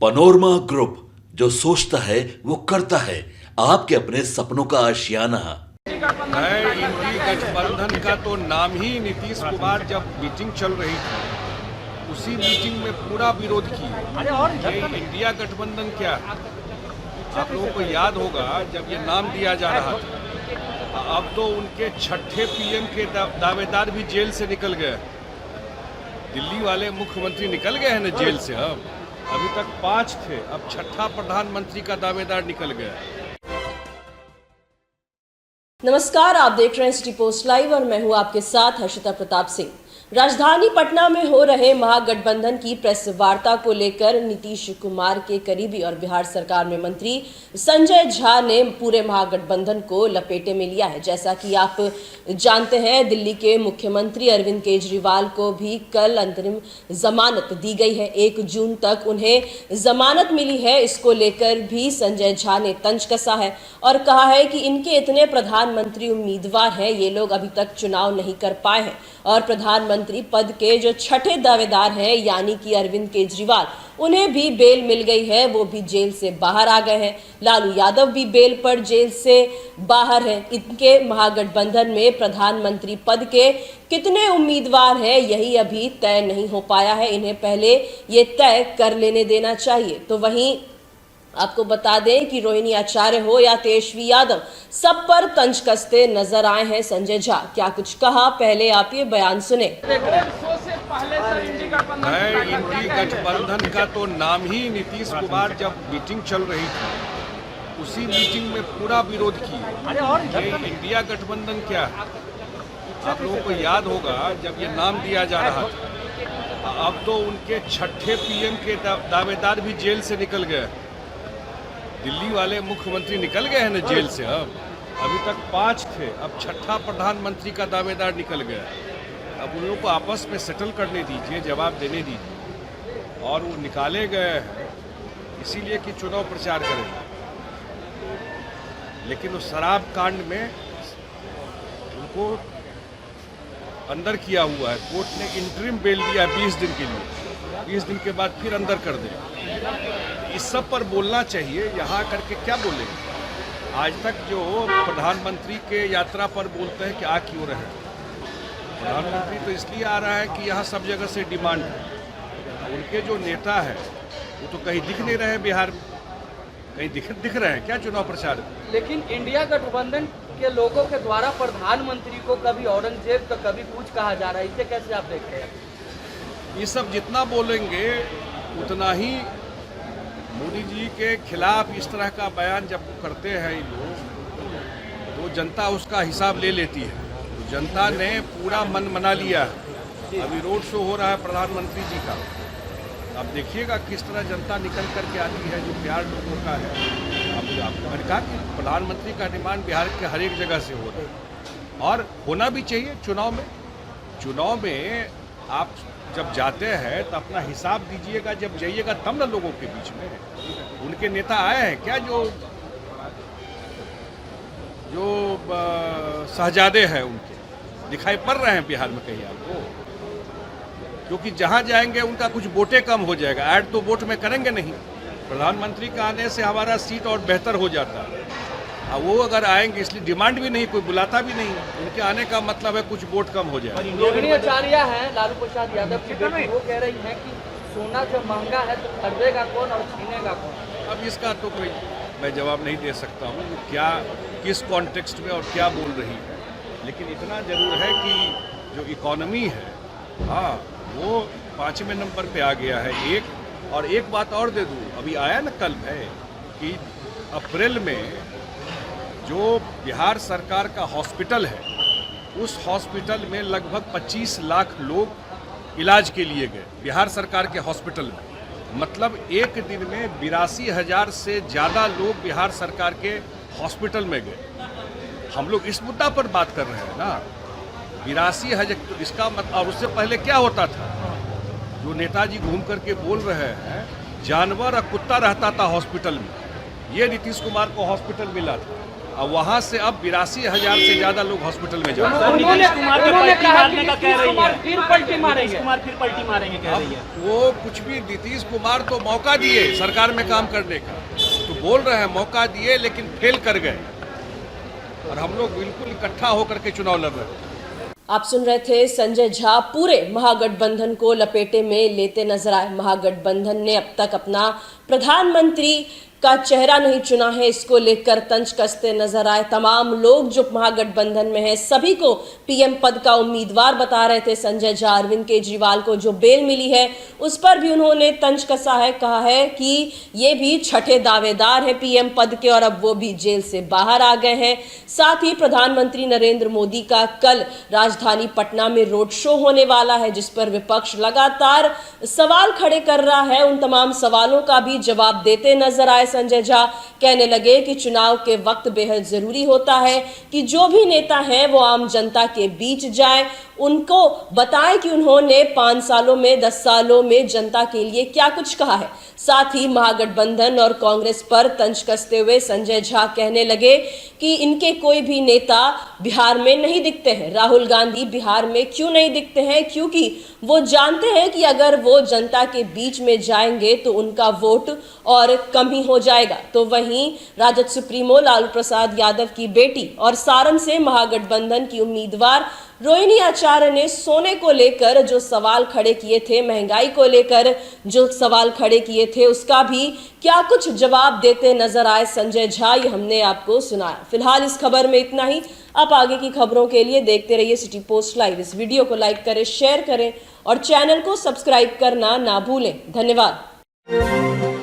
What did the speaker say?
Panorama group, जो सोचता है वो करता है। आपके अपने सपनों का आशियाना। इंडी गठबंधन का तो नाम ही नीतीश कुमार जब मीटिंग चल रही थी उसी मीटिंग में पूरा विरोध किया। ये इंडिया गठबंधन क्या है? आप लोगों को याद होगा जब ये नाम दिया जा रहा था, अब तो उनके छठे पीएम के दावेदार भी जेल से निकल गए। दिल्ली वाले मुख्यमंत्री निकल गए हैं ना जेल से। अब अभी तक 5 थे, अब छठा प्रधानमंत्री का दावेदार निकल गया। नमस्कार, आप देख रहे हैं सिटी पोस्ट लाइव और मैं हूं आपके साथ हर्षिता प्रताप सिंह। राजधानी पटना में हो रहे महागठबंधन की प्रेस वार्ता को लेकर नीतीश कुमार के करीबी और बिहार सरकार में मंत्री संजय झा ने पूरे महागठबंधन को लपेटे में लिया है। जैसा कि आप जानते हैं, दिल्ली के मुख्यमंत्री अरविंद केजरीवाल को भी कल अंतरिम जमानत दी गई है। 1 जून तक उन्हें जमानत मिली है। इसको लेकर भी संजय झा ने तंज कसा है और कहा है कि इनके इतने प्रधानमंत्री उम्मीदवार हैं, ये लोग अभी तक चुनाव नहीं कर पाए हैं और प्रधानमंत्री पद के जो छठे दावेदार हैं यानी कि अरविंद केजरीवाल, उन्हें भी बेल मिल गई है। वो भी जेल से बाहर आ गए हैं। लालू यादव भी बेल पर जेल से बाहर हैं। इनके महागठबंधन में प्रधानमंत्री पद के कितने उम्मीदवार हैं यही अभी तय नहीं हो पाया है। इन्हें पहले ये तय कर लेने देना चाहिए। तो वहीं आपको बता दें कि रोहिणी आचार्य हो या तेजस्वी यादव, सब पर तंज कसते नजर आए हैं संजय झा। क्या कुछ कहा, पहले आप ये बयान सुने। इंडी गठबंधन का तो नाम ही नीतीश कुमार जब मीटिंग चल रही थी उसी मीटिंग में पूरा विरोध किया। ये इंडिया गठबंधन क्या है? आप लोगों को याद होगा जब ये नाम दिया जा रहा था, अब तो उनके छठे पीएम के दावेदार भी जेल से निकल गए। दिल्ली वाले मुख्यमंत्री निकल गए हैं ना जेल से। अब अभी तक 5 थे, अब छठा प्रधानमंत्री का दावेदार निकल गया। अब उन लोगों को आपस में सेटल करने दीजिए, जवाब देने दीजिए। और वो निकाले गए हैं इसीलिए कि चुनाव प्रचार करें, लेकिन उस शराब कांड में उनको अंदर किया हुआ है। कोर्ट ने इंटरिम बेल दिया 20 दिन के लिए। 20 दिन के बाद फिर अंदर कर दे। इस सब पर बोलना चाहिए। यहाँ करके क्या बोलेंगे? आज तक जो प्रधानमंत्री के यात्रा पर बोलते हैं कि आ क्यों रहे, प्रधानमंत्री तो इसलिए आ रहा है कि यहाँ सब जगह से डिमांड है। उनके जो नेता है वो तो कहीं दिख नहीं रहे बिहार में, कहीं दिख रहे हैं क्या चुनाव प्रचार? लेकिन इंडिया गठबंधन के लोगों के द्वारा प्रधानमंत्री को कभी औरंगजेब तो कभी कुछ कहा जा रहा है, इसे कैसे आप देखते हैं? ये सब जितना बोलेंगे उतना ही मोदी जी के खिलाफ इस तरह का बयान जब करते हैं ये लोग, तो जनता उसका हिसाब ले लेती है। तो जनता ने पूरा मन मना लिया है। अभी रोड शो हो रहा है प्रधानमंत्री जी का, आप देखिएगा किस तरह जनता निकल करके आती है। जो प्यार लोगों का है, आपको मैंने कहा कि प्रधानमंत्री का डिमांड बिहार के हर एक जगह से हो रहा है और होना भी चाहिए। चुनाव में आप जब जाते हैं तो अपना हिसाब दीजिएगा, जब जाइएगा तब ना लोगों के बीच में। उनके नेता आए हैं क्या जो शहजादे हैं उनके दिखाई पड़ रहे हैं बिहार में कहीं आपको? क्योंकि जहां जाएंगे उनका कुछ वोटें कम हो जाएगा। ऐड तो वोट में करेंगे नहीं। प्रधानमंत्री का आने से हमारा सीट और बेहतर हो जाता है। अब वो अगर आएंगे, इसलिए डिमांड भी नहीं, कोई बुलाता भी नहीं। उनके आने का मतलब है कुछ वोट कम हो जाए। रोहिणी आचार्य हैं लालू प्रसाद यादव की बेटी, वो कह रही हैं कि सोना जब महंगा है तो खरीदेगा कौन और छीनेगा कौन? अब इसका तो कोई मैं जवाब नहीं दे सकता हूँ क्या किस कॉन्टेक्स्ट में और क्या बोल रही है। लेकिन इतना जरूर है कि जो इकोनॉमी है, हाँ, वो 5वें नंबर पे आ गया है। और एक बात और दे दूँ, अभी आया ना कल है कि अप्रैल में जो बिहार सरकार का हॉस्पिटल है, उस हॉस्पिटल में लगभग 25 लाख लोग इलाज के लिए गए बिहार सरकार के हॉस्पिटल में। मतलब एक दिन में 82,000 से ज़्यादा लोग बिहार सरकार के हॉस्पिटल में गए। हम लोग इस मुद्दा पर बात कर रहे हैं ना, 82,000। तो इसका मतलब, और उससे पहले क्या होता था? जो नेताजी घूम करके बोल रहे हैं, जानवर और कुत्ता रहता था हॉस्पिटल में। ये नीतीश कुमार को हॉस्पिटल मिला था। और वहाँ से अब 82,000 से ज़्यादा लोग हॉस्पिटल में जाते हैं। उन्होंने नीतीश कुमार के उन्होंने पलटी कहा मारने कि का कह नीतीश रही कुमार है। फिर पलटी मारेंगे। नीतीश कुमार फिर पलटी मारेंगे कह रही है। वो कुछ भी, नीतीश कुमार तो मौका दिए सरकार में काम करने का, तो बोल रहे हैं मौका दिए लेकिन फेल कर गए, और हम लोग बिल्कुल इकट्ठा होकर के चुनाव लड़ रहे हैं। आप सुन रहे थे संजय झा पूरे महागठबंधन को लपेटे में लेते नजर आए। महागठबंधन ने अब तक अपना प्रधानमंत्री का चेहरा नहीं चुना है, इसको लेकर तंज कसते नजर आए। तमाम लोग जो महागठबंधन में हैं सभी को पीएम पद का उम्मीदवार बता रहे थे संजय झा। अरविंद केजरीवाल को जो बेल मिली है उस पर भी उन्होंने तंज कसा है, कहा है कि ये भी छठे दावेदार है पीएम पद के और अब वो भी जेल से बाहर आ गए हैं। साथ ही प्रधानमंत्री नरेंद्र मोदी का कल राजधानी पटना में रोड शो होने वाला है, जिस पर विपक्ष लगातार सवाल खड़े कर रहा है। उन तमाम सवालों का भी जवाब देते नजर आए संजय झा। कहने लगे कि चुनाव के वक्त बेहद जरूरी होता है कि जो भी नेता हैं वो आम जनता के बीच जाए, उनको बताएं कि उन्होंने 5 सालों में 10 सालों में जनता के लिए क्या कुछ कहा है। साथ ही महागठबंधन और कांग्रेस पर तंज कसते हुए संजय झा कहने लगे कि इनके कोई भी नेता बिहार में नहीं दिखते हैं। राहुल गांधी बिहार में क्यों नहीं दिखते हैं? क्योंकि वो जानते हैं कि अगर वो जनता के बीच में जाएंगे तो उनका वोट और कम ही हो जाएगा। तो वहीं राजद सुप्रीमो लालू प्रसाद यादव की बेटी और सारण से महागठबंधन की उम्मीदवार रोहिणी आचार्य ने सोने को लेकर जो सवाल खड़े किए थे, महंगाई को लेकर जो सवाल खड़े किए थे, उसका भी क्या कुछ जवाब देते नजर आए संजय झा, ये हमने आपको सुनाया। फिलहाल इस खबर में इतना ही। आप आगे की खबरों के लिए देखते रहिए सिटी पोस्ट लाइव। इस वीडियो को लाइक करें, शेयर करें और चैनल को सब्सक्राइब करना ना भूलें। धन्यवाद।